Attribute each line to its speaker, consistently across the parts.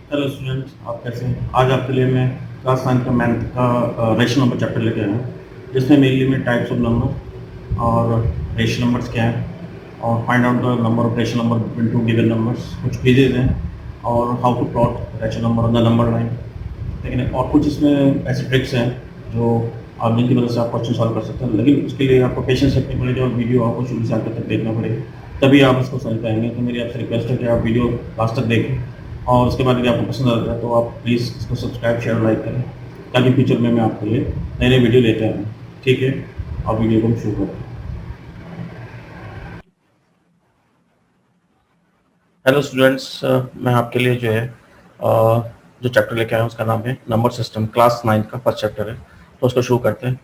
Speaker 1: Hello students, आप कैसे हैं? आज आपके लिए मैं क्लास 9 का मैथ का रेशनल नंबर चैप्टर लेके आया हूँ, जिसमें मेनली मैं टाइप्स ऑफ नंबर और रेशनल नंबर्स क्या है और find out the number of rational number between two given numbers, कुछ क्विजेज हैं और how to plot rational number on the number line. लेकिन और कुछ इसमें ऐसे ट्रिक्स हैं जो आप जिनकी मदद से आप क्वेश्चन सॉल्व कर सकते हैं, लेकिन उसके लिए आपको पेशेंस रखनी पड़ेगी और वीडियो आपको शुरू से आगे तक देखना पड़ेगा, तभी आप इसको समझ पाएंगे। तो मेरी आपसे रिक्वेस्ट है कि आप वीडियो लास्ट तक देखें और उसके बाद यदि आपको पसंद आता है तो आप प्लीज़ इसको सब्सक्राइब शेयर लाइक करें, ताकि फ्यूचर में मैं आपके लिए नए नए वीडियो लेते आऊँ। ठीक है, आप वीडियो को शुरू करें।
Speaker 2: हेलो स्टूडेंट्स, मैं आपके लिए जो है जो चैप्टर लेके आया हूँ उसका नाम है नंबर सिस्टम। क्लास 9 का फर्स्ट चैप्टर है, तो उसको शुरू करते हैं।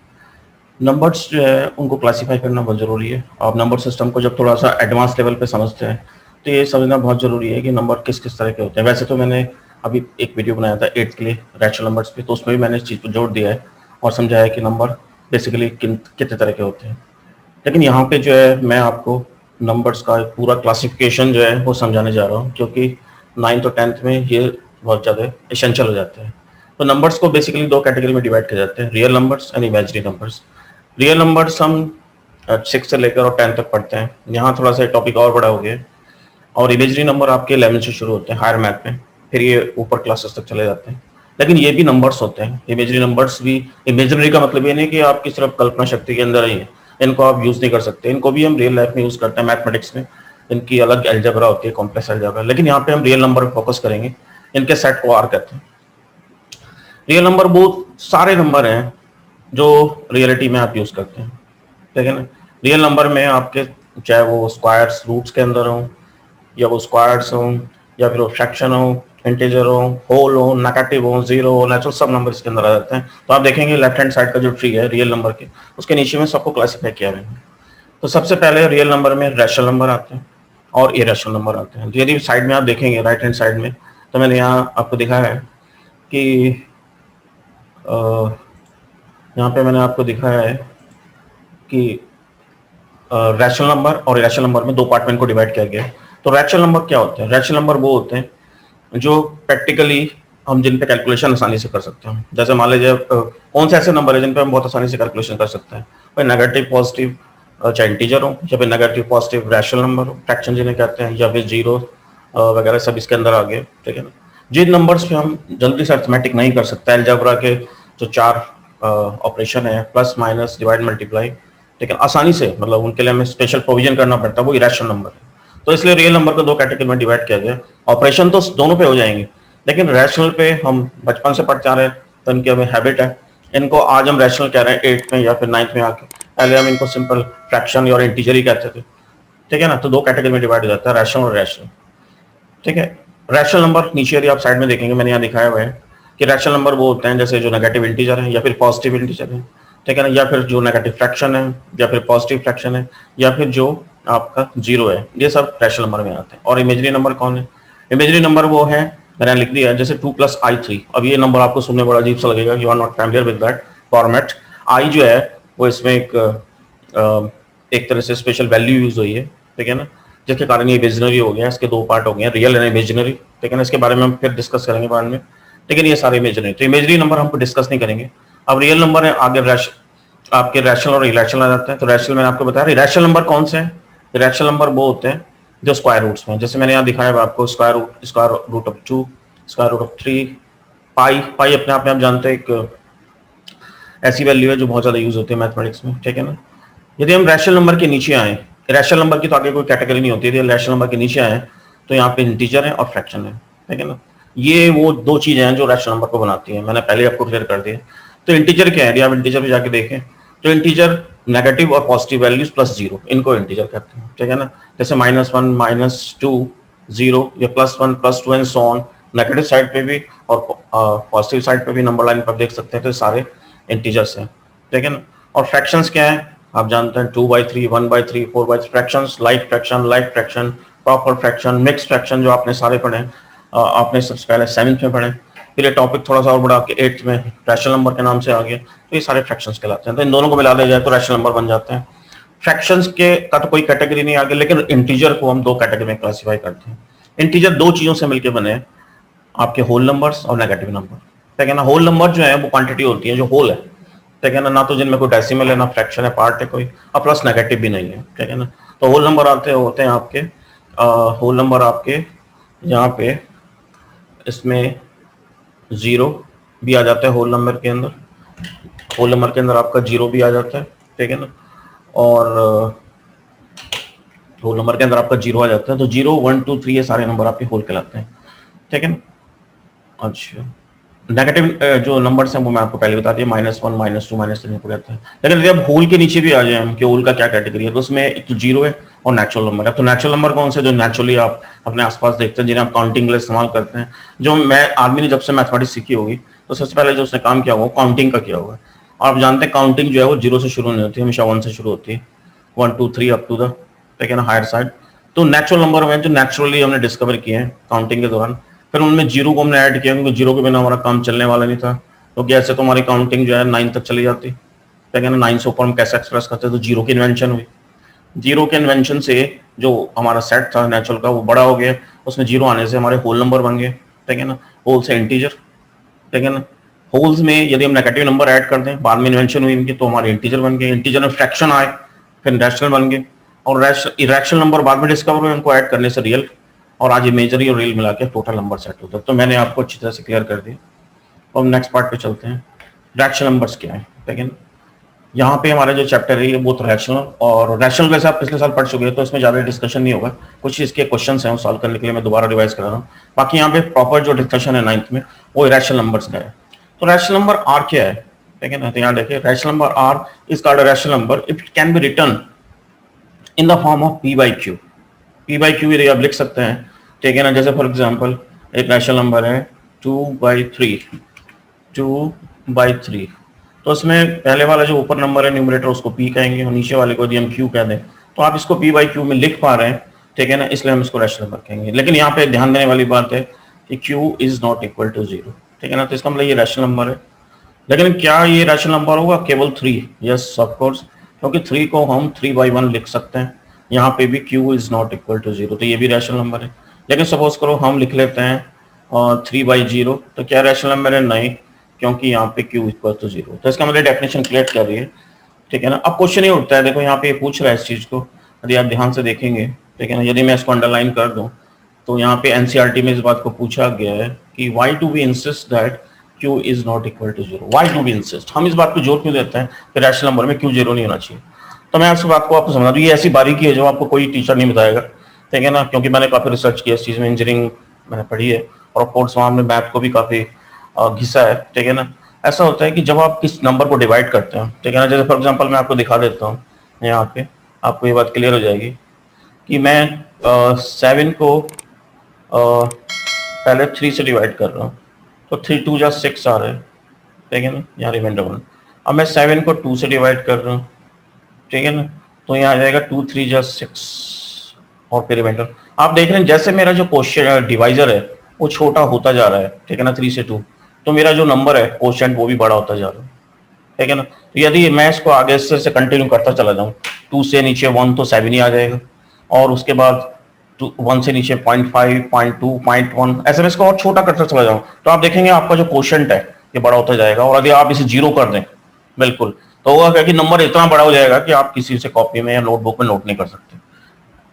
Speaker 2: नंबर्स जो है उनको क्लासीफाई करना बहुत ज़रूरी है। आप नंबर सिस्टम को जब थोड़ा सा एडवांस लेवल पे समझते हैं तो ये समझना बहुत ज़रूरी है कि नंबर किस किस तरह के होते हैं। वैसे तो मैंने अभी एक वीडियो बनाया था 8th के लिए रैशनल नंबर्स पे, तो उसमें भी मैंने इस चीज़ को जोड़ दिया है और समझाया कि नंबर बेसिकली कितने तरह के होते हैं। लेकिन यहाँ पे जो है मैं आपको नंबर्स का एक पूरा क्लासिफिकेशन जो है वो समझाने जा रहा हूँ, क्योंकि 9th और 10th में ये बहुत ज़्यादा एसेंशियल हो जाते हैं। तो नंबर्स को बेसिकली दो कैटेगरी में डिवाइड किया जाते हैं, real numbers and imaginary numbers. Real numbers हम 6 से लेकर और 10 तक पढ़ते हैं। यहाँ थोड़ा सा टॉपिक और बड़ा हो गया है। और इमेजिनरी नंबर आपके 11 से शुरू होते हैं हायर मैथ में, फिर ये ऊपर क्लासेस तक चले जाते हैं। लेकिन ये भी नंबर्स होते हैं, इमेजिनरी नंबर्स भी। इमेजिनरी का मतलब ये नहीं कि आपकी सिर्फ कल्पना शक्ति के अंदर ही है, इनको आप यूज नहीं कर सकते। इनको भी हम रियल लाइफ में यूज करते हैं, मैथमेटिक्स में इनकी अलग अलजेब्रा होती है, कॉम्प्लेक्स अलजेब्रा। लेकिन यहाँ पे हम रियल नंबर पर फोकस करेंगे। इनके सेट को आर कहते हैं। रियल नंबर बहुत सारे नंबर हैं जो रियलिटी में आप यूज करते हैं, ठीक है ना। रियल नंबर में आपके चाहे वो स्क्वायर्स रूट्स के अंदर हो, या वो स्क्वायर्स हो, या फिर वो फ्रैक्शन हो, इंटीजर हो, होल हो, नेगेटिव हो, जीरो हो, नेचुरल, सब नंबर इसके अंदर आ जाते हैं। तो आप देखेंगे लेफ्ट हैंड साइड का जो ट्री है रियल नंबर के, उसके नीचे में सबको क्लासीफाई किया गया है। तो सबसे पहले रियल नंबर में रैशनल नंबर आते हैं और इरेशनल नंबर आते हैं। तो यदि साइड में आप देखेंगे राइट हैंड साइड में, तो मैंने यहाँ आपको दिखाया है कि यहाँ पे मैंने आपको दिखाया है कि रैशनल नंबर और इरेशनल नंबर में दो पार्ट में इनको डिवाइड किया गया है। तो रैशनल नंबर क्या होते हैं? रैशनल नंबर वो होते हैं जो प्रैक्टिकली हम जिन पे कैलकुलेशन आसानी से कर सकते हैं। जैसे मान लीजिए कौन से ऐसे नंबर है जिन पे हम बहुत आसानी से कैलकुलेशन कर सकते हैं? भाई नेगेटिव पॉजिटिव, चाहे इंटीजर हो, या फिर नेगेटिव पॉजिटिव रैशनल नंबर हो, फ्रैक्शन जिन्हें कहते हैं, या फिर जीरो वगैरह सब इसके अंदर आ गए, ठीक है ना। जिन नंबर्स पे हम जल्दी से अर्थमेटिक नहीं कर सकते, अलजेब्रा के जो चार ऑपरेशन है, प्लस माइनस डिवाइड मल्टीप्लाई, लेकिन आसानी से, मतलब उनके लिए हमें स्पेशल प्रोविजन करना पड़ता है, वो इरेशनल नंबर है। तो इसलिए रियल नंबर को दो कैटेगरी में डिवाइड किया गया। ऑपरेशन तो दोनों पे हो जाएंगे, लेकिन रैशनल पे हम बचपन से पढ़ते आ रहे हैं, तो इनकी हमें हैबिट है। इनको आज हम रैशनल कह रहे हैं 8th में या फिर 9th में आके। पहले हम इनको सिंपल फ्रैक्शन और इंटीजर ही कहते थे, ठीक है ना। तो दो कैटेगरी में डिवाइड हो जाता है, रैशनल और रैशनल, ठीक है। रैशनल नंबर नीचे यदि आप साइड में देखेंगे, मैंने यहाँ दिखाया हुआ है कि रैशनल नंबर वो होते हैं जैसे जो नेगेटिव इंटीजर है या फिर पॉजिटिव इंटीजर है, ठीक है ना, या फिर जो नेगेटिव फ्रैक्शन है, या फिर पॉजिटिव फ्रैक्शन है, या फिर जो आपका जीरो है। ये सब रैशनल नंबर में आते हैं। और इमेजिनरी नंबर कौन है? इमेजिनरी नंबर वो है, मैंने लिख दिया है, जैसे 2+i3। अब ये नंबर आपको सुनने बड़ा अजीब सा लगेगा, you are not familiar with that format. आई जो है वो इसमें एक तरह से स्पेशल वैल्यू यूज हुई है, ठीक है ना, जिसके कारण ये इमेजिनरी हो गया। इसके दो पार्ट हो गए, रियल एंड इमेजिनरी, ठीक है ना। इसके बारे में हम फिर डिस्कस करेंगे बाद में, लेकिन ये सारे इमेजिनरी। तो इमेजिनरी नंबर हम डिस्कस नहीं करेंगे। अब रियल नंबर है, आगे आपके रैशनल और इरेशनल आ जाते हैं। तो रैशनल मैंने आपको बताया। इरेशनल नंबर कौन से हैं? इरेशनल नंबर वो होते हैं जो स्क्वायर रूट्स में, जैसे मैंने यहाँ दिखाया है आपको, square root of 2, square root of 3, pi. Pi अपने आप में आप जानते हैं एक ऐसी वैल्यू है जो बहुत ज्यादा यूज होती है मैथमेटिक्स में, ठीक है ना। यदि हम रैशनल नंबर के नीचे आए, रैशनल नंबर की तो आगे कोई कैटेगरी नहीं होती, यदि रैशनल नंबर के नीचे आए तो यहाँ पे इंटीजर है और फ्रैक्शन है, ठीक है ना। ये वो दो चीजें हैं जो रैशनल नंबर को बनाती है, मैंने पहले आपको क्लियर कर दिया। तो इंटीजर क्या है? यदि आप इंटीजर पे जाके देखें तो इंटीजर नेगेटिव और पॉजिटिव वैल्यूज प्लस जीरो, इनको इंटीजर कहते हैं, ठीक है ना। जैसे -1, -2, 0, या +1, +2 and so on. Negative side पे भी और पॉजिटिव साइड पे भी नंबर लाइन पर देख सकते हैं, तो सारे इंटीजर्स हैं, ठीक है ना। और फ्रैक्शंस क्या है? आप जानते हैं 2/3, 1/3, 4/3 fractions, like fraction, proper fraction, mix fraction, जो आपने सारे पढ़े हैं। आपने सबसे पहले 7th में पढ़े, फिर ये टॉपिक थोड़ा सा और बड़ा के 8th में रैशनल नंबर के नाम से आ गया। तो ये सारे फ्रैक्शंस कहलाते हैं। तो इन दोनों को मिला दिया जाए तो रैशनल नंबर बन जाते हैं। फ्रैक्शंस के का तो कोई कैटेगरी नहीं आगे, लेकिन इंटीजर को हम दो कैटेगरी में क्लासीफाई करते हैं। इंटीजर दो चीजों से मिलकर बने हैं, आपके होल नंबर्स और नेगेटिव नंबर, ठीक है ना। होल नंबर जो है वो क्वांटिटी होती है जो होल है, ठीक है ना, ना तो जिनमें कोई डेसिमल है ना फ्रैक्शन है पार्ट है कोई, और प्लस नेगेटिव भी नहीं है, ठीक है ना। तो होल नंबर होते हैं आपके होल नंबर आपके यहाँ पे इसमें जीरो भी आ जाता है होल नंबर के अंदर, होल नंबर के अंदर आपका जीरो भी आ जाता है, ठीक है ना। और होल नंबर के अंदर आपका जीरो आ जाता है, तो 0 1 2 3 ये सारे नंबर आपके होल कहलाते हैं, ठीक है ना। अच्छा, नेगेटिव जो नंबर्स हैं वो मैं आपको पहले बता दिया, -1 -2 -3 को कहते हैं। लेकिन यदि अब होल के नीचे भी आ जाए हम कि होल का क्या कैटेगरी है, तो उसमें एक तो जीरो है और नेचुरल नंबर है। तो नेचुरल नंबर कौन से, जो नेचुरली आप अपने आसपास देखते हैं, जिन्हें आप काउंटिंग के लिए इस्तेमाल करते हैं। जो मैं आदमी ने जब से मैथमेटिक्स सीखी होगी तो सबसे पहले जो उसने काम किया होगा काउंटिंग का किया होगा। आप जानते हैं काउंटिंग जो है वो 0 से शुरू नहीं होती, हमेशा 1 से शुरू होती है, 1 2 3 अप टू द, ठीक है ना, हायर साइड। तो नेचुरल नंबर में जो नेचुरली हमने डिस्कवर किए हैं काउंटिंग के दौरान, फिर उनमें जीरो को हमने ऐड किया क्योंकि जीरो के बिना हमारा काम चलने वाला नहीं था। क्योंकि ऐसे तो हमारी काउंटिंग जो है 9 तक चली जाती, ठीक है ना। 9 से ऊपर हम कैसे एक्सप्रेस करते हैं, तो जीरो की इन्वेंशन हुई। जीरो के इन्वेंशन से जो हमारा सेट था नेचुरल का वो बड़ा हो गया, उसमें जीरो आने से हमारे होल नंबर बन गए, ठीक है ना। होल से इंटीजर, ठीक है ना। होल्स में यदि हम नेगेटिव नंबर ऐड कर दें, बाद में इन्वेंशन हुई इनकी, तो हमारे इंटीजर बन गए। इंटीजर में फ्रैक्शन आए, फिर रैशनल बन गए, और इरेशनल नंबर बाद में डिस्कवर हुए, उनको ऐड करने से रियल, और आज इमेजरी और रियल मिला के टोटल नंबर सेट होता है। तो मैंने आपको अच्छी तरह से क्लियर कर दिया। तो हम नेक्स्ट पार्ट पे चलते हैं, रैशनल नंबर्स क्या है, ठीक है ना। यहाँ पे हमारा जो चैप्टर है वो तो रैशनल, और रैशनल वैसे आप पिछले साल पढ़ चुके हैं तो इसमें ज़्यादा डिस्कशन नहीं होगा। कुछ इसके क्वेश्चन हैं वो सॉल्व करने के लिए मैं दोबारा रिवाइज कर रहा हूँ। बाकी यहाँ पे प्रॉपर जो डिस्कशन है 9th में वो रैशनल नंबर्स का है। तो रैशनल नंबर आर क्या है, ठीक है ना। तो यहाँ देखिए, rational number r is called a rational number if it can be written in the form of p by q. P by q यदि आप लिख सकते हैं, ठीक है ना। जैसे फॉर एग्जाम्पल एक रैशनल नंबर है 2/3, 2/3, तो इसमें पहले वाला जो ऊपर नंबर है न्यूमरेटर उसको पी कहेंगे, और नीचे वाले को यदि हम क्यू कह दें तो आप इसको पी बाई क्यू में लिख पा रहे हैं, ठीक है ना, इसलिए हम इसको रैशनल नंबर कहेंगे। लेकिन यहाँ पे ध्यान देने वाली बात है कि q is not equal to 0, ठीक है ना। तो इसका मतलब ये रैशनल नंबर है। लेकिन क्या ये रैशनल नंबर होगा केवल 3? यस ऑफ कोर्स, क्योंकि 3 को हम 3/1 लिख सकते हैं। यहाँ पे भी q is not equal to 0, तो ये भी रैशनल नंबर है। लेकिन सपोज करो हम लिख लेते हैं 3/0, तो क्या रैशनल नंबर है? नहीं, क्योंकि यहाँ पे q इक्वल टू 0। तो इसका मतलब डेफिनेशन क्लियर कर रही है, ठीक है ना। अब क्वेश्चन ये उठता है, देखो यहाँ पे पूछ रहा है इस चीज को, यदि आप ध्यान से देखेंगे, ठीक है ना। यदि मैं इसको अंडरलाइन कर दूं तो यहाँ पे एनसीईआरटी में इस बात को पूछा गया है कि why do we insist that q is not equal to 0। Why do we insist, हम इस बात पे जोर क्यों देते हैं कि रैशनल नंबर में q 0 नहीं होना चाहिए। तो मैं इस बात को आपको समझा दूं, ये ऐसी बारीकी है जो आपको कोई टीचर नहीं बताएगा, ठीक है ना। क्योंकि मैंने काफी रिसर्च किया इस चीज में, इंजीनियरिंग मैंने पढ़ी है, और ऑफ कोर्स वहां हमने मैथ को भी काफी घिसा है, ठीक है ना। ऐसा होता है कि जब आप किस नंबर को डिवाइड करते हैं, ठीक है ना, जैसे फॉर एग्जांपल मैं आपको दिखा देता हूँ यहाँ पे, आपको ये बात क्लियर हो जाएगी कि मैं 7 को पहले 3 से डिवाइड कर रहा हूँ, तो 3 2 जा 6 आ रहा है, ठीक है ना, यहाँ रिमाइंडर 1। अब मैं 7 को 2 से डिवाइड कर रहा हूँ, ठीक है ना, तो यहाँ आ जाएगा 2 3 जा 6, और फिर रिमाइंडर। आप देख रहे हैं जैसे मेरा जो क्वेश्चन डिवाइजर है वो छोटा होता जा रहा है, ठीक है ना, 3 से 2, तो मेरा जो नंबर है क्वोशिएंट वो भी बड़ा होता जा रहा है, ठीक है ना। तो यदि मैं इसको आगे से कंटिन्यू करता चला जाऊँ, 2 से नीचे 1 तो 7 ही आ जाएगा, और उसके बाद 1 से नीचे 0.5 0.2 0.1, ऐसे में इसको और छोटा करता चला जाऊँ, तो आप देखेंगे आपका जो क्वोशिएंट है ये बड़ा होता जाएगा। और यदि आप इसे 0 कर दें बिल्कुल, तो होगा क्या कि नंबर इतना बड़ा हो जाएगा कि आप किसी से कॉपी में या नोटबुक में नोट नहीं कर सकते।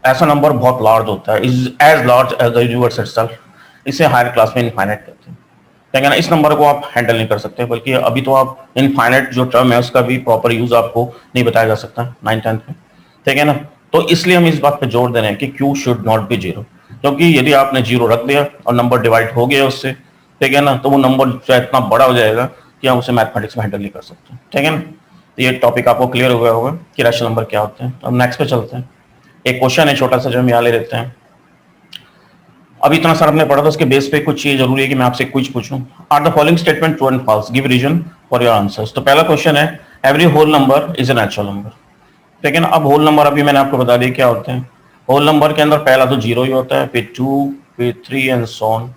Speaker 2: ऐसा नंबर बहुत लार्ज होता है, is as large as the universe itself. इसे हायर क्लास में इनफाइनाइट कहते हैं, ठीक है ना। इस नंबर को आप हैंडल नहीं कर सकते, बल्कि अभी तो आप इनफाइनाइट जो टर्म है उसका भी प्रॉपर यूज आपको नहीं बताया जा सकता 9th 10th में, ठीक है ना। तो इसलिए हम इस बात पे जोर दे रहे हैं कि q शुड नॉट बी 0, क्योंकि यदि आपने 0 रख दिया और नंबर डिवाइड हो गया उससे, ठीक है ना, तो वो नंबर जो है इतना बड़ा हो जाएगा कि हम उसे मैथमेटिक्स में हैंडल नहीं कर सकते, ठीक है ना। तो ये टॉपिक आपको क्लियर हो गया होगा कि रैशनल नंबर क्या होते हैं। तो हम नेक्स्ट पे चलते हैं। एक क्वेश्चन है छोटा सा जो हम यहाँ ले लेते हैं। अब इतना सारा हमने पढ़ा था, उसके बेस पे कुछ चीज जरूरी है कि मैं आपसे कुछ पूछूं। Are the following statement true and false, give reason for your answers. तो पहला क्वेश्चन है every whole number is a natural number, ठीक है ना। अब होल नंबर अभी मैंने आपको बता दिया क्या होते हैं। होल नंबर के अंदर पहला तो 0 ही होता है, फिर 2, फिर 3 एंड सो ऑन।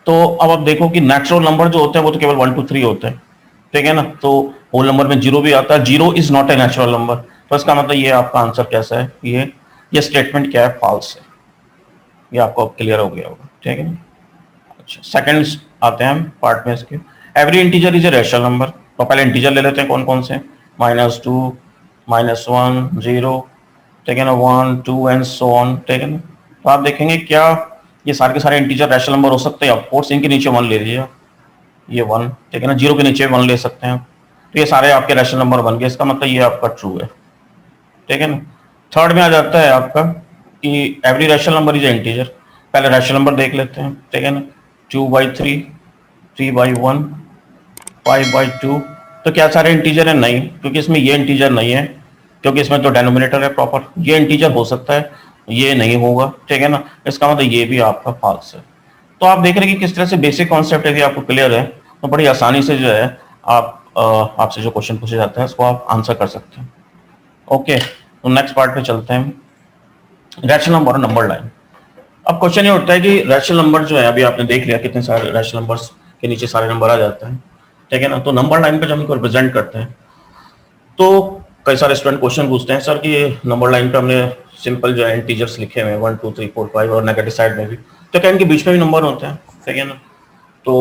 Speaker 2: तो अब आप देखो कि नेचुरल नंबर जो होते हैं वो तो केवल 1 2 3 होते हैं, ठीक है ना। तो होल नंबर में 0 भी आता है, 0 is not a natural number. तो इसका मतलब ये आपका आंसर कैसा है, ये स्टेटमेंट क्या है, फॉल्स है। ये आपको क्लियर हो गया होगा, ठीक है ना। अच्छा, सेकंड आते हैं हम पार्ट में इसके। Every integer is a rational number. तो पहले इंटीजर ले लेते हैं, कौन कौन से, -2, -1, 0, ठीक है ना, 1, 2 एंड सो ऑन, ठीक है ना। तो आप देखेंगे क्या ये सारे के सारे इंटीजर रैशनल नंबर हो सकते हैं। ऑफ कोर्स इनके नीचे 1 ले लीजिए, ये 1, ठीक है ना, 0 के नीचे 1 ले सकते हैं। तो ये सारे आपके रैशनल नंबर बन गए, इसका मतलब ये आपका ट्रू है, ठीक है ना। थर्ड में आ जाता है आपका कि every rational number is integer. पहले रैशनल नंबर देख लेते हैं, ठीक है ना, 2/3, 3/1, 5/2। तो क्या सारे इंटीजर है? नहीं, क्योंकि इसमें ये इंटीजर नहीं है, क्योंकि इसमें तो डेनोमिनेटर है प्रॉपर। ये इंटीजर हो सकता है, ये नहीं होगा, ठीक है ना। इसका मतलब ये भी आपका फॉल्स है। तो आप देख रहे हैं कि किस तरह से बेसिक कॉन्सेप्ट यदि आपको क्लियर है तो बड़ी आसानी से जो है आप आपसे जो क्वेश्चन पूछे जाते हैं उसको आप आंसर कर सकते हैं। ओके, तो नेक्स्ट पार्ट पे चलते हैं, रैशनल नंबर और नंबर लाइन। अब क्वेश्चन ये उठता है कि रैशनल नंबर जो है, अभी आपने देख लिया कितने सारे रैशनल नंबर्स के नीचे सारे नंबर आ जाते हैं, ठीक है ना। तो नंबर लाइन पे जब इनको रिप्रेजेंट करते हैं तो कई सारे स्टूडेंट क्वेश्चन पूछते हैं, सर कि नंबर लाइन पे हमने सिंपल जो है इंटीजर्स लिखे हुए हैं 1 2 3 4 5 और नेगेटिव साइड में भी, तो क्या इनके बीच में भी नंबर होते हैं, ठीक है ना। तो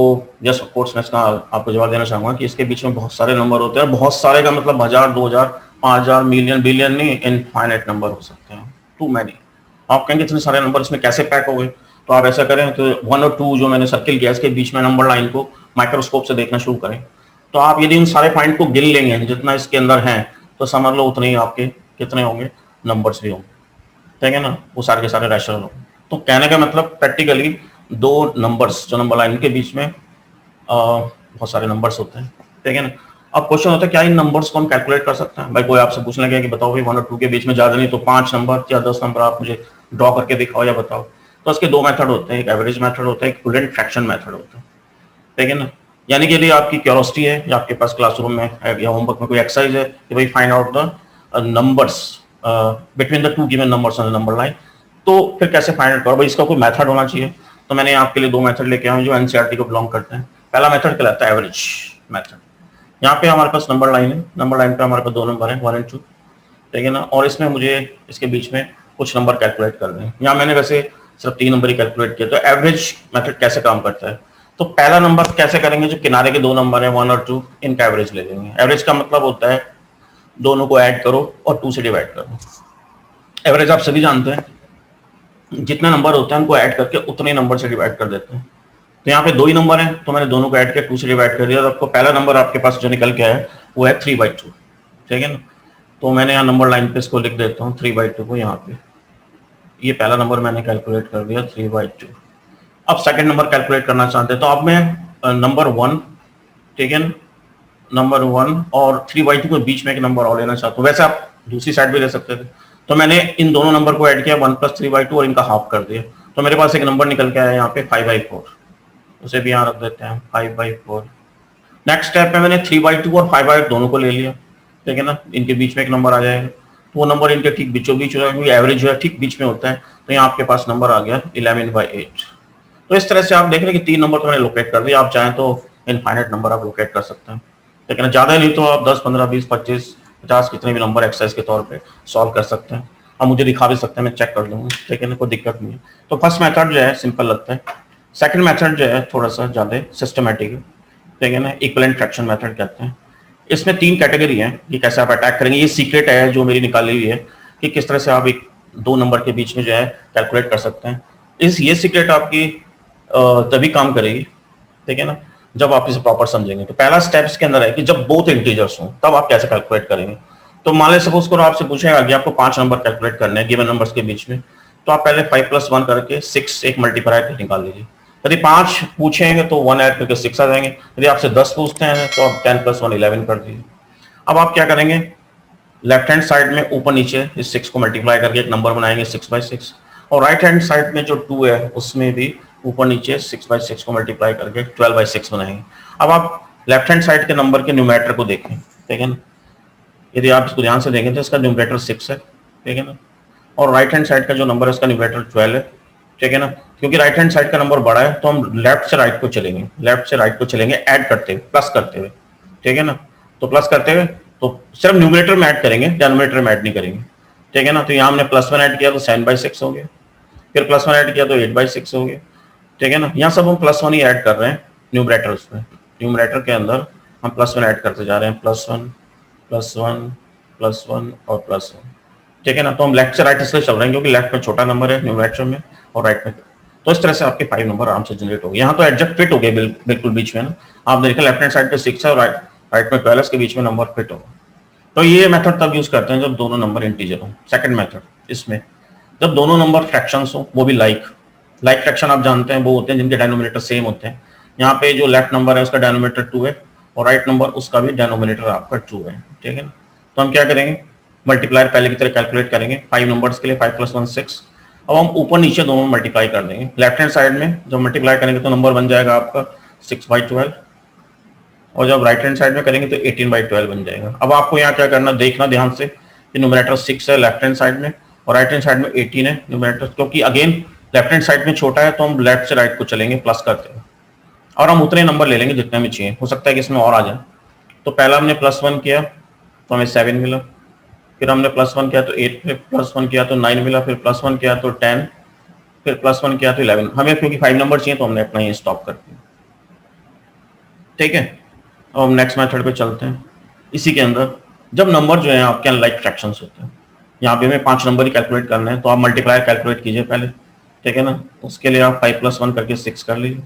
Speaker 2: यस ऑफ कोर्स मैं इसका आपको जवाब देना चाहूंगा कि इसके बीच में बहुत सारे नंबर होते हैं। बहुत सारे का मतलब 1000, 2000, 5000, मिलियन, बिलियन नहीं, इनफाइनाइट नंबर हो सकते हैं, टू मैनी। आप कहेंगे इतने सारे नंबर इसमें कैसे पैक हो गए? तो आप ऐसा करें तो 1 और 2 जो मैंने सर्किल किया इसके बीच में नंबर लाइन को माइक्रोस्कोप से देखना शुरू करें। तो आप यदि उन सारे पॉइंट को गिन लेंगे जितना इसके अंदर है तो समझ लो उतने ही आपके कितने होंगे, नंबर्स भी होंगे, ठीक है ना, वो सारे के सारे रैशनल होंगे। तो कहने का मतलब प्रैक्टिकली दो नंबर्स जो नंबर लाइन के बीच में बहुत सारे नंबर्स होते हैं, ठीक है ना। अब क्वेश्चन होता है क्या इन नंबर्स को हम कैलकुलेट कर सकते हैं? भाई कोई आपसे पूछने लगे कि बताओ भाई 1 और 2 के बीच में ज्यादा नहीं तो 5 नंबर या 10 नंबर आप मुझे ड्रॉ करके दिखाओ या बताओ। तो इसके दो मेथड होते हैं, एक एवरेज मेथड होता है, एक फुल एंड फ्रैक्शन मेथड होता है, ठीक है ना। यानी कि यदि आपकी क्यूरियोसिटी है या आपके पास क्लासरूम में या होमवर्क में कोई एक्सरसाइज है कि भाई find out the numbers between the two given numbers on the number line, तो फिर कैसे फाइंड आउट करो भाई, इसका कोई मेथड होना चाहिए। तो मैंने आपके लिए दो मेथड लेके आया हूं जो एनसीईआरटी को बिलोंग करते हैं। पहला मेथड कहलाता है एवरेज मेथड। यहाँ पे हमारे पास नंबर लाइन है, नंबर लाइन पे हमारे पास दो नंबर है 1 और 2, ठीक है ना, और इसमें मुझे इसके बीच में कुछ नंबर कैलकुलेट करने हैं। यहाँ मैंने वैसे सिर्फ 3 नंबर ही कैलकुलेट किया। तो एवरेज मेथड कैसे काम करता है? तो पहला नंबर कैसे करेंगे, जो किनारे के दो नंबर है 1 और 2, इनका एवरेज ले लेंगे। एवरेज का मतलब होता है दोनों को ऐड करो और 2 से डिवाइड करो। एवरेज आप सभी जानते हैं, जितने नंबर होते हैं उनको ऐड करके उतने नंबर से डिवाइड कर देते हैं। तो यहाँ पे दो ही नंबर हैं तो मैंने दोनों को ऐड किया, 2 से डिवाइड कर दिया। और आपको पहला नंबर आपके पास जो निकल के आया वो है 3/2, ठीक है ना। तो मैंने यहाँ नंबर लाइन पे इसको लिख देता हूँ 3/2 को यहाँ पे। ये पहला नंबर मैंने कैलकुलेट कर दिया 3/2। अब सेकंड नंबर कैलकुलेट करना चाहते हैं तो अब मैं नंबर 1, ठीक है ना, नंबर 1 और 3/2 के बीच में एक नंबर और लेना चाहता हूँ। वैसे आप दूसरी साइड भी ले सकते थे। तो मैंने इन दोनों नंबर को ऐड किया 1 + 3/2 और इनका हाफ कर दिया। तो मेरे पास एक नंबर निकल के आया यहाँ पे 5/4, उसे भी यहाँ रख देते हैं 5/4। नेक्स्ट स्टेप पे मैंने 3/2 और 5/8 दोनों को ले लिया, ठीक है ना, इनके बीच में एक नंबर आ जाएगा। तो वो नंबर इनके ठीक बीचों बीच हो जाएगा, एवरेज जो है ठीक बीच में होता है। तो यहाँ आपके पास नंबर आ गया 11/8। तो इस तरह से आप देख रहे हैं कि 3 नंबर तो मैंने लोकेट कर दिया। आप चाहें तो इनफाइनाइट नंबर आप लोकेट कर सकते हैं, लेकिन ज्यादा नहीं तो आप 10, 15, 20, 25, 50 कितने भी नंबर एक्सरसाइज के तौर पे सॉल्व कर सकते हैं। आप मुझे दिखा भी सकते हैं, मैं चेक कर लूंगा, ठीक है ना, कोई दिक्कत नहीं है। तो फर्स्ट मेथड जो है सिंपल लगता है। सेकंड मेथड जो है थोड़ा सा ज्यादा सिस्टमैटिक है, ठीक है ना, इक्विवेलेंट फ्रैक्शन मेथड कहते हैं। इसमें 3 कैटेगरी है कि कैसे आप अटैक करेंगे। ये सीक्रेट है जो मेरी निकाली हुई है कि किस तरह से आप एक दो नंबर के बीच में जो है कैलकुलेट कर सकते हैं। ये सीक्रेट आपकी तभी काम करेगी, ठीक है ना, जब आप इसे प्रॉपर समझेंगे। तो पहला स्टेप इसके अंदर है कि जब बोथ इंटीजर्स हों तब आप कैसे कैलकुलेट करेंगे। तो मान लें सपोज करो आपसे पूछेगा कि आपको 5 नंबर कैलकुलेट करने हैं गिवन नंबर्स के बीच में, तो आप पहले 5 + 1 करके 6 एक मल्टीप्लाई करके निकाल लीजिए। यदि 5 पूछेंगे तो 1 ऐड करके 6 आ जाएंगे। यदि आपसे 10 पूछते हैं तो आप 10 + 1 11 कर दीजिए। अब आप क्या करेंगे, लेफ्ट हैंड साइड में ऊपर नीचे इस 6 को मल्टीप्लाई करके एक नंबर बनाएंगे 6/6, और राइट हैंड साइड में जो 2 है उसमें भी ऊपर नीचे 6/6 को मल्टीप्लाई करके 12/6 बनाएंगे। अब आप लेफ्ट हैंड साइड के नंबर के न्यूमरेटर को देखें, ठीक है ना। यदि आप इसको ध्यान से देखें तो इसका न्यूमरेटर 6 है, ठीक है ना, और राइट हैंड साइड का जो नंबर है उसका न्यूमरेटर 12 है, ठीक है ना। क्योंकि राइट हैंड साइड का नंबर बड़ा है तो हम लेफ्ट से राइट को चलेंगे, लेफ्ट से राइट को चलेंगे ऐड करते हुए, प्लस करते हुए, ठीक है ना। तो प्लस करते हुए तो सिर्फ न्यूमरेटर में ऐड करेंगे, डिनोमिनेटर में ऐड नहीं करेंगे, ठीक है ना। तो यहाँ हमने +1 ऐड किया तो 7/6 हो गया, फिर +1 ऐड किया तो 8/6 हो गया, ठीक है ना। यहाँ सब हम +1 ही ऐड कर रहे हैं न्यूमरेटर्स में, न्यूमरेटर के अंदर हम +1 ऐड करते जा रहे हैं, +1 +1 +1 और +1, ठीक है ना। तो हम लेफ्ट से राइट इसलिए चल रहे हैं क्योंकि लेफ्ट में छोटा नंबर है न्यूमरेटर में और राइट में, तो इस तरह से आपके 5 नंबर आराम से जनरेट हो गए। यहाँ तो एडजस्ट फिट हो गए बिल्कुल बीच में ना, आप देखिए लेफ्ट हैंड साइड पे 6 है और राइट में 12 के बीच में नंबर फिट होगा। तो ये मेथड तब यूज करते हैं जब दोनों नंबर इंटीजर हो। सेकंड मेथड इसमें जब दोनों नंबर फ्रैक्शंस हो, वो भी लाइक फ्रैक्शन आप जानते हैं वो होते हैं जिनके डिनोमिनेटर सेम होते हैं। यहाँ पे जो लेफ्ट नंबर है उसका डिनोमिनेटर 2 है और राइट नंबर उसका भी डिनोमिनेटर आपका 2 है, ठीक है ना। तो हम क्या करेंगे, मल्टीप्लायर पहले की तरह कैलकुलेट करेंगे 5 नंबर्स के लिए, 5 + 1 6। अब हम ऊपर नीचे दोनों मल्टीप्लाई कर देंगे। लेफ्ट हैंड साइड में जब मल्टीप्लाई करेंगे तो नंबर बन जाएगा आपका 6/12 और जब राइट हैंड साइड में करेंगे तो 18/12 बन जाएगा। अब आपको यहाँ क्या करना, देखना ध्यान से कि न्यूमरेटर 6 है लेफ्ट हैंड साइड में और राइट हैंड साइड में 18 है न्यूमरेटर, क्योंकि अगेन लेफ्ट हैंड साइड में छोटा है तो हम लेफ्ट से राइट को चलेंगे प्लस करते हैं और हम उतने नंबर ले लेंगे जितने में चाहिए। हो सकता है कि इसमें और आ जाए। तो पहला हमने +1 किया तो हमें 7 मिला, फिर हमने +1 किया तो 8, फिर +1 किया तो 9 मिला, फिर +1 किया तो 10, फिर +1 किया तो 11। हमें क्योंकि 5 नंबर चाहिए तो हमने अपना ही स्टॉप कर दिया, ठीक है। अब हम नेक्स्ट मेथड पे चलते हैं। इसी के अंदर जब नंबर जो है आपके अनलाइक फ्रैक्शंस होते हैं, यहाँ पे हमें 5 नंबर ही कैलकुलेट करना है तो आप मल्टीप्लायर कैलकुलेट कीजिए पहले, ठीक है ना। उसके लिए आप 5 + 1 करके 6 कर लीजिए।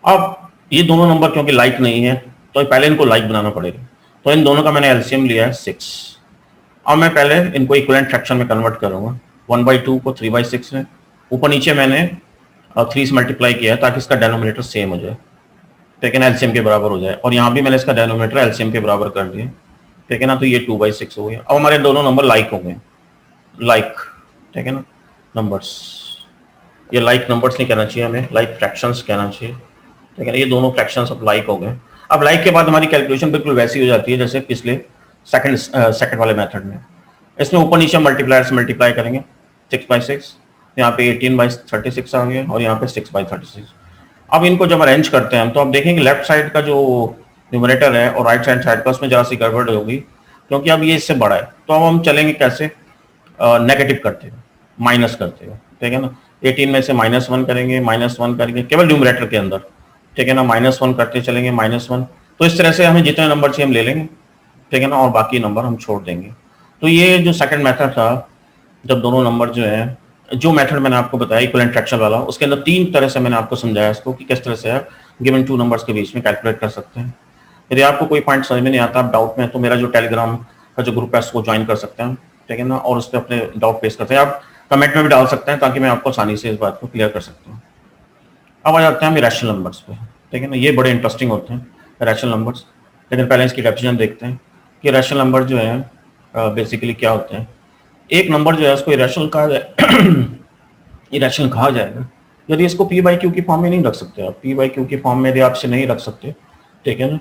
Speaker 2: अब ये दोनों नंबर क्योंकि लाइक नहीं है तो पहले इनको लाइक बनाना पड़ेगा, तो इन दोनों का मैंने एलसीएम लिया है 6। अब मैं पहले इनको इक्विवेलेंट फ्रैक्शन में कन्वर्ट करूंगा, 1/2 को 3/6 में, ऊपर नीचे मैंने 3 से मल्टीप्लाई किया है ताकि इसका डिनोमिनेटर सेम हो जाए, ठीक है ना, एलसीएम के बराबर हो जाए। और यहाँ भी मैंने इसका डिनोमिनेटर एलसीएम के बराबर कर दिया, ठीक है ना। तो ये 2/6 हो गया। अब हमारे दोनों नंबर लाइक हो गए, लाइक, ठीक है ना, नंबर्स। ये लाइक नंबर्स नहीं कहना चाहिए हमें, लाइक फ्रैक्शंस कहना चाहिए, ठीक है ना। ये दोनों फ्रैक्शंस अब लाइक हो गए। अब लाइक के बाद हमारी कैलकुलेशन बिल्कुल वैसी हो जाती है जैसे पिछले सेकंड वाले मेथड में। इसमें ऊपर नीचे मल्टीप्लायर से मल्टीप्लाई करेंगे 6/6, यहाँ पे 18/36 आ गया और यहाँ पे 6/36। अब इनको जब अरेंज करते हैं हम तो आप देखेंगे लेफ्ट साइड का जो न्यूमरेटर है और राइट साइड का उसमें जरा सी गड़बड़ होगी क्योंकि अब ये इससे बड़ा है। तो अब हम चलेंगे कैसे, नेगेटिव करते हुए, माइनस करते हुए, ठीक है ना। 18 में से -1 करेंगे, -1 करेंगे केवल न्यूमरेटर के अंदर, ठीक है ना, -1 करते चलेंगे, -1। तो इस तरह से हमें जितने नंबर चाहिए हम ले लेंगे, ठीक है ना, और बाकी नंबर हम छोड़ देंगे। तो ये जो सेकंड मेथड था, जब दोनों नंबर जो है, जो मेथड मैंने आपको बताया इक्विवेलेंट फ्रैक्शन वाला, उसके अंदर 3 तरह से मैंने आपको समझाया इसको कि किस तरह से आप गिवन 2 नंबर्स के बीच में कैलकुलेट कर सकते हैं। यदि आपको कोई पॉइंट समझ में नहीं आता, आप डाउट में, तो मेरा जो टेलीग्राम का जो ग्रुप है उसको ज्वाइन कर सकते हैं, ठीक है ना, और उस पर अपने डाउट पेश करते हैं। आप कमेंट में भी डाल सकते हैं ताकि मैं आपको आसानी से इस बात को क्लियर कर सकता हूँ। अब आ जाते हैं हम रैशनल नंबर्स पे, ठीक है ना। ये बड़े इंटरेस्टिंग होते हैं रैशनल नंबर्स, लेकिन पहले इसकी डेफिनेशन देखते हैं कि रैशनल नंबर जो है बेसिकली क्या होते हैं। एक नंबर जो है उसको इरेशनल कहा जाए इरेशनल कहा जाएगा यदि इसको p/q की फॉर्म में नहीं रख सकते। आप p/q की फॉर्म में यदि आपसे नहीं रख सकते, ठीक है ना,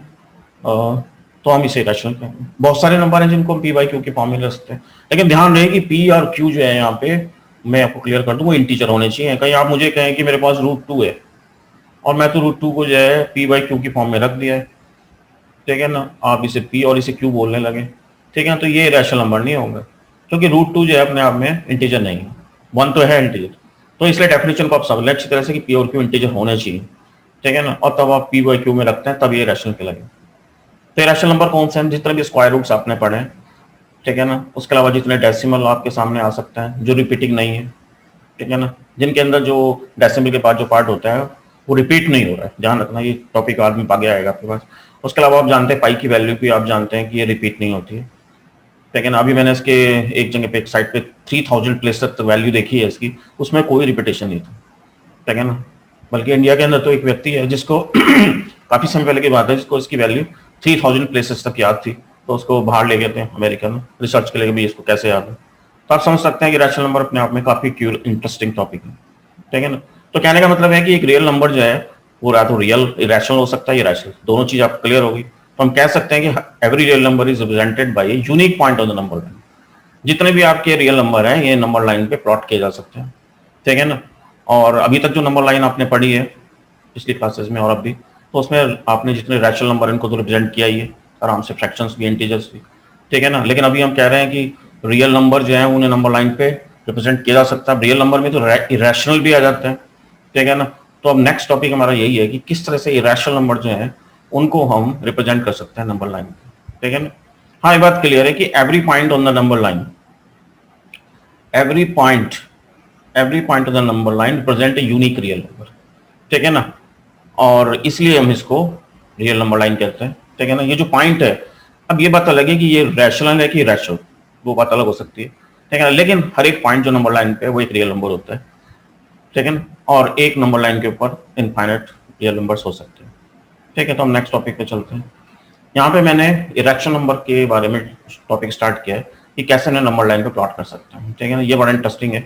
Speaker 2: तो हम इसे इरेशनल कहेंगे। बहुत सारे नंबर हैं जिनको हम p/q की फॉर्म में रख सकते हैं, लेकिन ध्यान रहे कि p और q जो है यहाँ पे मैं आपको क्लियर कर दूं वो इंटीजर होने चाहिए। कहीं आप मुझे कहें कि मेरे पास √2 है और मैं तो √2 को जो है p/q की फॉर्म में रख दिया है, ठीक है ना, आप इसे p और इसे q बोलने लगे, ठीक है, तो ये रैशनल नंबर नहीं होगा क्योंकि √2 जो है अपने आप में इंटीजर नहीं है, 1 तो है इंटीजर। तो इसलिए डेफिनेशन को आप समझ लें अच्छी तरह से कि p और q इंटीजर होने चाहिए, ठीक है ना, और तब आप p/q में रखते हैं तब ये रैशनल कहलाएगा। तो रैशनल नंबर कौन से हैं, जितने भी स्क्वायर रूट्स आपने पढ़े हैं, ठीक है ना, उसके अलावा जितने डेसिमल आपके सामने आ सकते हैं जो रिपीटिंग नहीं है, ठीक है ना, जिनके अंदर जो डेसिमल के बाद जो पार्ट होता है वो रिपीट नहीं हो रहा है, ध्यान रखना, ये टॉपिक आदमी आगे आएगा आपके पास। उसके अलावा आप जानते हैं पाई की वैल्यू भी आप जानते हैं कि ये रिपीट नहीं होती है, लेकिन अभी मैंने इसके एक जगह पे एक साइट पे 3000 प्लेस तक वैल्यू देखी है इसकी, उसमें कोई रिपीटेशन नहीं था, ठीक है ना। बल्कि इंडिया के अंदर तो एक व्यक्ति है जिसको काफी समय पहले की बात है, जिसको इसकी वैल्यू 3000 प्लेसेस तक याद थी, तो उसको बाहर ले गए थे अमेरिका में रिसर्च के लिए भी इसको कैसे याद है। तो आप समझ सकते हैं कि रैशनल नंबर अपने आप में काफी इंटरेस्टिंग टॉपिक है, ठीक है ना। तो कहने का मतलब है कि एक रियल नंबर जो है वो या तो रियल इरेशनल हो सकता है, इरेशनल, दोनों चीज आपको क्लियर होगी। तो हम कह सकते हैं कि every real number is represented by a unique point on the number line. जितने भी आपके रियल नंबर हैं ये नंबर लाइन पे प्लॉट किए जा सकते हैं, ठीक है ना। और अभी तक जो नंबर लाइन आपने पढ़ी है पिछली क्लासेस में और अब भी, तो उसमें आपने जितने रैशनल नंबर इनको तो रिप्रेजेंट किया ही है आराम से, फ्रैक्शंस भी, इंटीजर्स भी, ठीक है ना। लेकिन अभी हम कह रहे हैं कि रियल नंबर जो है उन्हें नंबर लाइन पे रिप्रेजेंट किया जा सकता है। रियल नंबर में तो इरेशनल भी आ जाते हैं, ठीक है ना, तो अब नेक्स्ट टॉपिक हमारा यही है कि किस तरह से इरेशनल नंबर जो है उनको हम रिप्रेजेंट कर सकते हैं नंबर लाइन पे, ठीक है ना। हाँ, ये बात क्लियर है कि every point on the number line, every point of the number line represent a unique real number, ठीक है ना। और इसलिए हम इसको रियल नंबर लाइन कहते हैं, ठीक है ना। ये जो पॉइंट है, अब ये बात अलग है कि ये रैशनल है कि इरेशनल, वो बात अलग हो सकती है, ठीक है ना। लेकिन हर एक पॉइंट जो नंबर लाइन पे है वो एक रियल नंबर होता है, ठीक है ना। और एक नंबर लाइन के ऊपर इनफाइनाइट रियल नंबर्स हो सकते हैं, ठीक है। तो हम नेक्स्ट टॉपिक पे चलते हैं। यहाँ पे मैंने इरेक्शन नंबर के बारे में टॉपिक स्टार्ट किया है कि कैसे मैं नंबर लाइन पे प्लॉट कर सकता हूँ, ठीक है ना। ये बड़ा इंटरेस्टिंग है,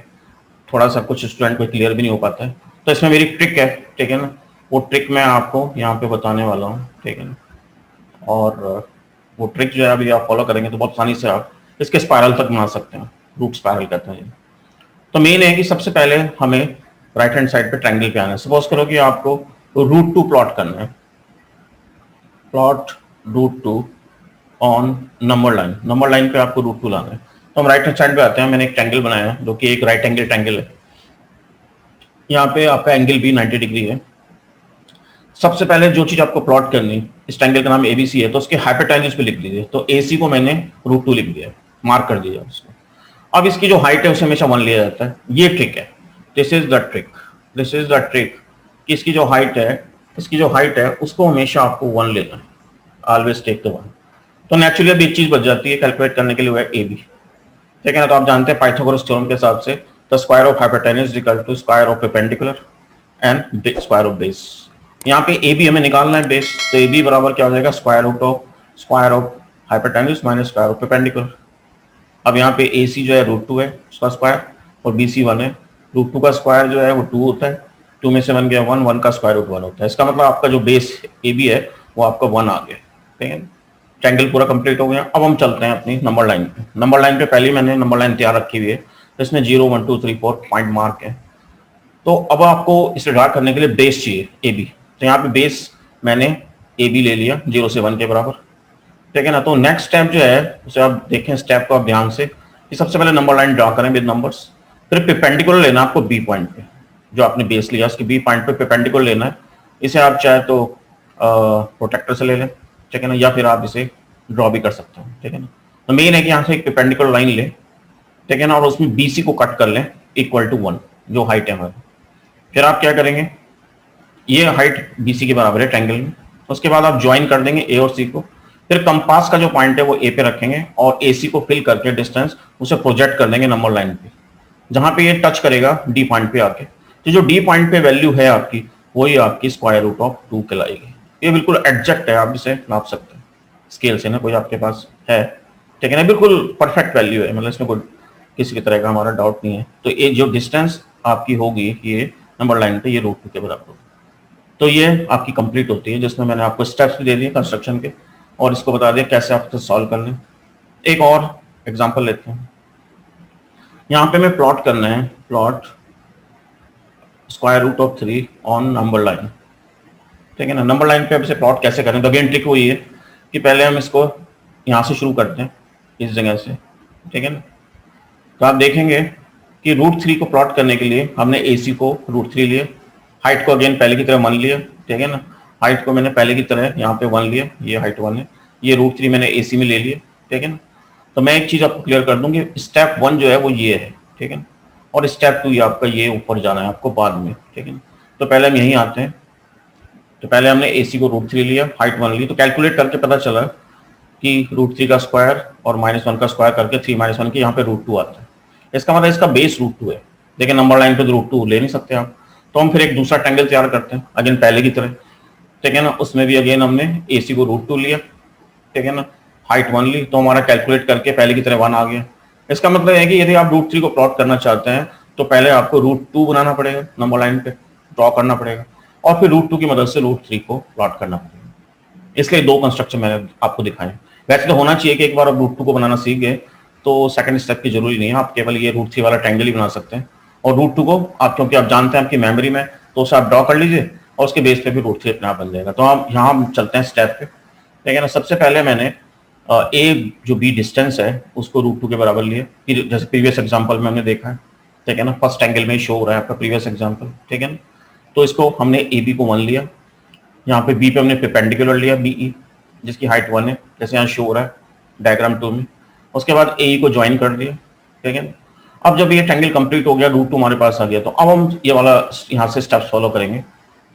Speaker 2: थोड़ा सा कुछ स्टूडेंट को क्लियर भी नहीं हो पाता है, तो इसमें मेरी ट्रिक है, ठीक है ना। वो ट्रिक मैं आपको यहाँ पे बताने वाला हूँ, ठीक है ना। और वो ट्रिक जो है अभी आप फॉलो करेंगे तो बहुत आसानी से आप इसके स्पायरल तक बना सकते हैं, रूट स्पायरल कहते हैं। तो मेन है कि सबसे पहले हमें राइट हैंड साइड पे ट्रायंगल पे आना है। सपोज करो कि आपको रूट 2 प्लॉट करना है, plot root 2 on number line पे आपको रूट 2 लाना है। तो हम राइट हैंड साइड पे आते हैं। मैंने एक ट्रायंगल बनाया है जो कि एक राइट एंगल ट्रायंगल है। यहाँ पे आपका एंगल भी 90 डिग्री है। सबसे पहले जो चीज आपको प्लॉट करनी, इस ट्रायंगल का नाम एबीसी है, तो उसके हाइपोटेन्यूज पे लिख लीजिए। तो एसी को मैंने रूट 2 लिख दिया, मार्क कर दिया उसको। अब इसकी जो हाइट है उसे हमेशा 1 लिया जाता है। ये ट्रिक है, this is the trick, this is the trick कि इसकी जो हाइट है उसको हमेशा आपको 1 लेना है, ऑलवेज टेक द 1। तो नेचुरली अब एक चीज बच जाती है कैलकुलेट करने के लिए, वो है ए बी, ठीक है ना। तो आप जानते हैं पाइथागोरस थ्योरम के हिसाब से the square of hypotenuse is equal to square of perpendicular and square of base. यहाँ पे ए बी हमें निकालना है बेस, तो ए बी बराबर क्या हो जाएगा, square of hypotenuse minus square of perpendicular. अब यहाँ पे ए सी जो है रूट 2 है उसका स्क्वायर, और बी सी 1 है। रूट 2 का स्क्वायर जो है वो 2 होता है, 2 में से 1 गया 1, 1 का स्क्वायर रूट 1 होता है। इसका मतलब आपका जो बेस ए बी है वो आपका 1 आ गया, ठीक है। ट्रायंगल पूरा कंप्लीट हो गया। अब हम चलते हैं अपनी नंबर लाइन पे। नंबर लाइन पे पहले मैंने नंबर लाइन तैयार रखी हुई है, तो इसमें 0 1 2 3 4 पॉइंट मार्क है। तो अब आपको इसे ड्रा करने के लिए बेस चाहिए ए बी। तो यहाँ पे बेस मैंने ए बी ले लिया 0 से 1 के बराबर, ठीक है ना। तो नेक्स्ट स्टेप जो है उसे आप देखें, स्टेप को आप ध्यान से, कि सबसे पहले नंबर लाइन ड्रा करें विद नंबर्स, फिर परपेंडिकुलर लेना आपको बी पॉइंट पे, जो आपने बेस लिया उसके बी पॉइंट पे परपेंडिकुलर लेना है। इसे आप चाहे तो प्रोटेक्टर से ले लें, ठीक है ना, या फिर आप इसे ड्रॉ भी कर सकते हैं, ठीक है ना। तो मेन है कि यहाँ से एक परपेंडिकुलर लाइन ले, ठीक है ना, और उसमें बीसी को कट कर लें इक्वल टू 1, जो हाइट है हमारी। फिर आप क्या करेंगे, ये हाइट बीसी के बराबर है ट्रायंगल में। उसके बाद आप ज्वाइन कर देंगे ए और सी को। फिर कंपास का जो पॉइंट है वो ए पे रखेंगे और एसी को फिल करके डिस्टेंस उसे प्रोजेक्ट कर देंगे नंबर लाइन पे, जहां पे ये टच करेगा डी पॉइंट पे आके। तो जो डी पॉइंट पे वैल्यू है आपकी, वही आपकी स्क्वायर रूट ऑफ 2 कहलाएगी। ये बिल्कुल एग्जैक्ट है, आप इसे नाप सकते हैं स्केल से ना, कोई आपके पास है, ठीक है ना, बिल्कुल परफेक्ट वैल्यू है, मतलब इसमें कोई किसी की तरह का हमारा डाउट नहीं है। तो ये जो डिस्टेंस आपकी होगी ये नंबर लाइन पे, ये रूट 2 के बराबर होगी। तो ये आपकी कंप्लीट होती है, जिसमें मैंने आपको स्टेप्स भी दे दिए कंस्ट्रक्शन के, और इसको बता दिया कैसे आप इसे सॉल्व कर लें। एक और एग्जांपल लेते हैं। यहाँ पे मैं प्लॉट करना है, plot square root of 3 on number line, ठीक है ना। नंबर लाइन पे अब इसे प्लॉट कैसे करें, तो अगेन ट्रिक वही है कि पहले हम इसको यहाँ से शुरू करते हैं, इस जगह से, ठीक है ना। तो आप देखेंगे कि रूट 3 को प्लॉट करने के लिए हमने ए सी को रूट 3 लिया, हाइट को अगेन पहले की तरह 1 लिया, ठीक है ना। हाइट को मैंने पहले की तरह यहाँ पे 1 लिया, ये हाइट 1 है, ये रूट 3 मैंने एसी में ले लिया, ठीक है ना। तो मैं एक चीज आपको क्लियर कर दूं कि स्टेप 1 जो है वो ये है, ठीक है ना, और स्टेप 2 ये आपका ये ऊपर जाना है आपको बाद में, ठीक है ना। तो पहले हम यहीं आते हैं। तो पहले हमने एसी को रूट 3 लिया, हाइट 1 ली, तो कैलकुलेट करके पता चला कि रूट 3 का स्क्वायर और -1 का स्क्वायर करके 3 - 1 के यहाँ पे रूट 2 आता है। इसका मतलब इसका बेस रूट 2 है, लेकिन नंबर लाइन पे रूट 2 ले नहीं सकते आप। तो हम फिर एक दूसरा ट्रायंगल तैयार करते हैं अगेन पहले की तरह, ठीक है ना। उसमें भी अगेन हमने एसी को रूट 2 लिया, ठीक है ना, हाइट 1 ली, तो हमारा कैलकुलेट करके पहले की तरह 1 आ गया। इसका मतलब है कि यदि आप रूट 3 को प्लॉट करना चाहते हैं तो पहले आपको रूट 2 बनाना पड़ेगा, नंबर लाइन पे ड्रॉ करना पड़ेगा, और फिर रूट 2 की मदद से रूट 3 को प्लॉट करना पड़ेगा। इसलिए 2 कंस्ट्रक्शन मैंने आपको दिखाए। वैसे तो होना चाहिए कि एक बार आप रूट 2 को बनाना सीख गए तो सेकंड स्टेप की जरूरी नहीं है, आप केवल ये रूट 3 वाला ट्रायंगल ही बना सकते हैं। और रूट 2 को आप, क्योंकि आप जानते हैं आपकी मेमोरी में, तो उसे आप ड्रॉ कर लीजिए और उसके बेस पे भी रूट 3 अपने आप बन जाएगा। तो हम यहाँ चलते हैं स्टेप पे, ठीक है ना। सबसे पहले मैंने ए जो बी डिस्टेंस है उसको रूट 2 के बराबर लिया, फिर जैसे प्रीवियस एग्जांपल में हमने देखा है, ठीक है ना, फर्स्ट एंगल में शो हो रहा है आपका प्रीवियस एग्जांपल, ठीक है ना। तो इसको हमने ए बी को 1 लिया, यहाँ पे बी पे हमने परपेंडिकुलर लिया बी ई, जिसकी हाइट 1 है, जैसे यहाँ शो हो रहा है डायग्राम 2 में। उसके बाद ए को ज्वाइन कर दिया, ठीक है। अब जब ये ट्रायंगल कंप्लीट हो गया, रूट 2 हमारे पास आ गया, तो अब हम ये वाला यहाँ से स्टेप्स फॉलो करेंगे,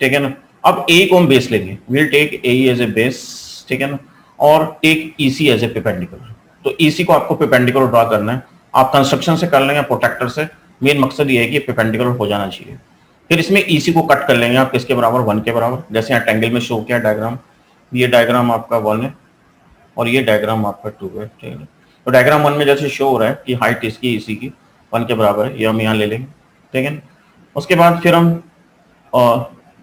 Speaker 2: ठीक है ना। अब ए को हम बेस लेंगे, will take A as a base, ठीक है ना, और take E C as a perpendicular. तो ई सी को आपको परपेंडिकुलर ड्रा करना है, आप कंस्ट्रक्शन से कर लेंगे, प्रोटेक्टर से। मेन मकसद ये है कि परपेंडिकुलर हो जाना चाहिए। फिर इसमें ई सी को कट कर लेंगे आप किसके बराबर, 1 के बराबर, जैसे यहाँ ट्रायंगल में शो किया डायग्राम। ये डायग्राम आपका 1 है और ये डायग्राम आपका 2 है, ठीक है। तो डायग्राम 1 में जैसे शो हो रहा है कि हाइट इसकी इसी की 1 के बराबर है, ये हम यहाँ ले लेंगे, ठीक है। उसके बाद फिर हम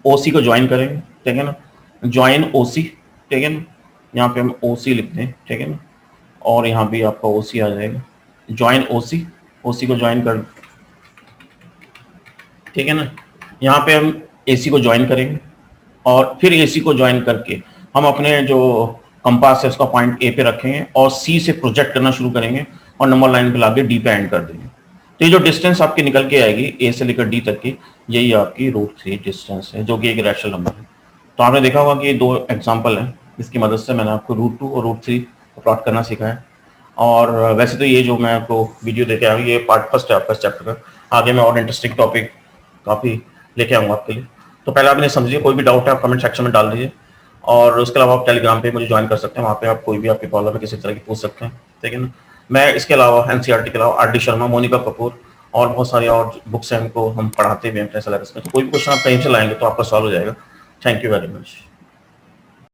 Speaker 2: ओ सी को ज्वाइन करेंगे, ठीक है ना, ज्वाइन ओ सी, ठीक है ना। यहाँ पे हम ओ सी लिखते हैं, ठीक है ना, और यहाँ भी आपका ओ सी आ जाएगा, ज्वाइन ओ सी को ज्वाइन कर, ठीक है ना। यहाँ पे हम ए सी को ज्वाइन करेंगे और फिर ए सी को ज्वाइन करके हम अपने जो कंपास है उसका पॉइंट ए पे रखेंगे और सी से प्रोजेक्ट करना शुरू करेंगे और नंबर लाइन पे लाके डी पे एंड कर देंगे। तो ये जो डिस्टेंस आपकी निकल के आएगी ए से लेकर डी तक की, यही आपकी √3 डिस्टेंस है, जो कि एक रैशनल नंबर है। तो आपने देखा होगा कि ये 2 एग्जाम्पल हैं, इसकी मदद से मैंने आपको √2 और √3 प्लॉट करना सीखा है। और वैसे तो ये जो मैं आपको वीडियो देके आया हूँ, ये पार्ट फर्स्ट है आपका इस चैप्टर का। आगे मैं और इंटरेस्टिंग टॉपिक काफ़ी लेके आऊँगा आपके लिए। तो पहले आपने समझिए, कोई भी डाउट है आप कमेंट सेक्शन में डाल दीजिए, और उसके अलावा आप टेलीग्राम पे मुझे ज्वाइन कर सकते हैं, वहाँ पे आप कोई भी आपकी प्रॉब्लम है किसी तरह की पूछ सकते हैं, ठीक है ना। मैं इसके अलावा एनसीईआरटी के अलावा आर.डी. शर्मा, मोनिका कपूर और बहुत सारी और बुक्स हैं, हमको हम पढ़ाते भी हैं अपने सिलेबस में। तो कोई भी क्वेश्चन आप कहीं से लाएंगे तो आपका सॉल्व हो जाएगा। Thank you very much.